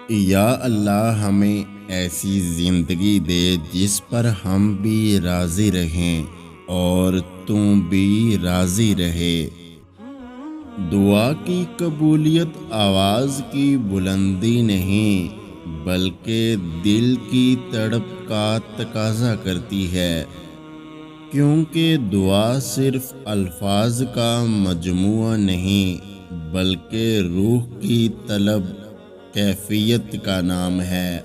یا اللہ ہمیں ایسی زندگی دے جس پر ہم بھی راضی رہیں اور تم بھی راضی رہے۔ دعا کی قبولیت آواز کی بلندی نہیں بلکہ دل کی تڑپ کا تقاضا کرتی ہے، کیونکہ دعا صرف الفاظ کا مجموعہ نہیں بلکہ روح کی طلب کیفیت کا نام ہے۔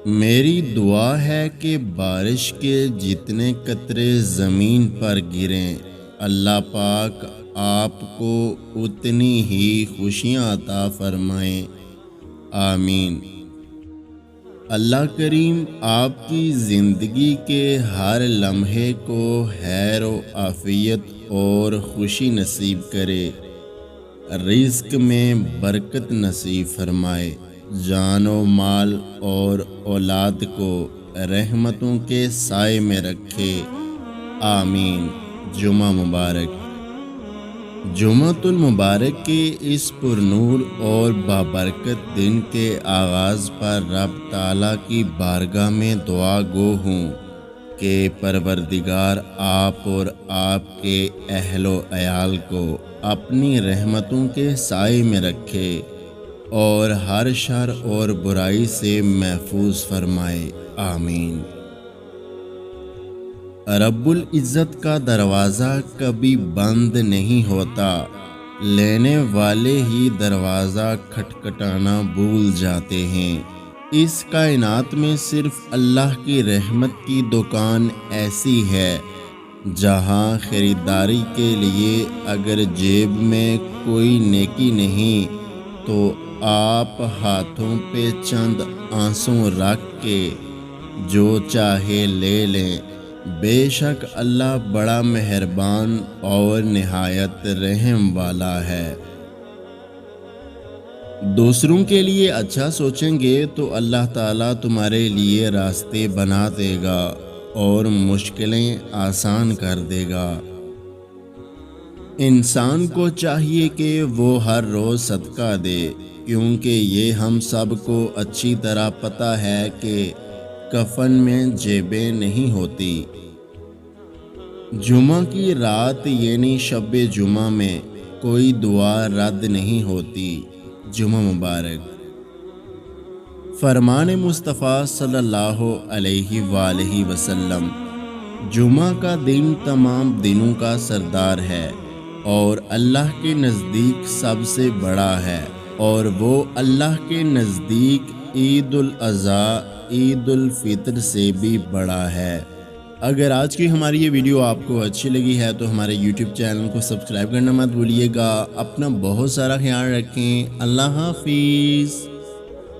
میری دعا ہے کہ بارش کے جتنے قطرے زمین پر گریں، اللہ پاک آپ کو اتنی ہی خوشیاں عطا فرمائیں، آمین۔ اللہ کریم آپ کی زندگی کے ہر لمحے کو خیر و عافیت اور خوشی نصیب کرے، رزق میں برکت نصیب فرمائے، جان و مال اور اولاد کو رحمتوں کے سائے میں رکھے، آمین۔ جمعہ مبارک۔ جمعۃ المبارک کے اس پرنور اور بابرکت دن کے آغاز پر رب تعالیٰ کی بارگاہ میں دعا گو ہوں کہ پروردگار آپ اور آپ کے اہل و عیال کو اپنی رحمتوں کے سائے میں رکھے اور ہر شر اور برائی سے محفوظ فرمائے، آمین۔ رب العزت کا دروازہ کبھی بند نہیں ہوتا، لینے والے ہی دروازہ کھٹکھٹانا بھول جاتے ہیں۔ اس کائنات میں صرف اللہ کی رحمت کی دکان ایسی ہے جہاں خریداری کے لیے اگر جیب میں کوئی نیکی نہیں تو آپ ہاتھوں پہ چند آنسوں رکھ کے جو چاہے لے لیں، بے شک اللہ بڑا مہربان اور نہایت رحم والا ہے۔ دوسروں کے لیے اچھا سوچیں گے تو اللہ تعالیٰ تمہارے لیے راستے بنا دے گا اور مشکلیں آسان کر دے گا۔ انسان کو چاہیے کہ وہ ہر روز صدقہ دے، کیونکہ یہ ہم سب کو اچھی طرح پتہ ہے کہ کفن میں جیبیں نہیں ہوتی۔ جمعہ کی رات یعنی شب جمعہ میں کوئی دعا رد نہیں ہوتی۔ جمعہ مبارک۔ فرمان مصطفیٰ صلی اللہ علیہ وآلہ وسلم، جمعہ کا دن تمام دنوں کا سردار ہے اور اللہ کے نزدیک سب سے بڑا ہے، اور وہ اللہ کے نزدیک عید الاضحیٰ عید الفطر سے بھی بڑا ہے۔ اگر آج کی ہماری یہ ویڈیو آپ کو اچھی لگی ہے تو ہمارے یوٹیوب چینل کو سبسکرائب کرنا مت بھولیے گا۔ اپنا بہت سارا خیال رکھیں۔ اللہ حافظ۔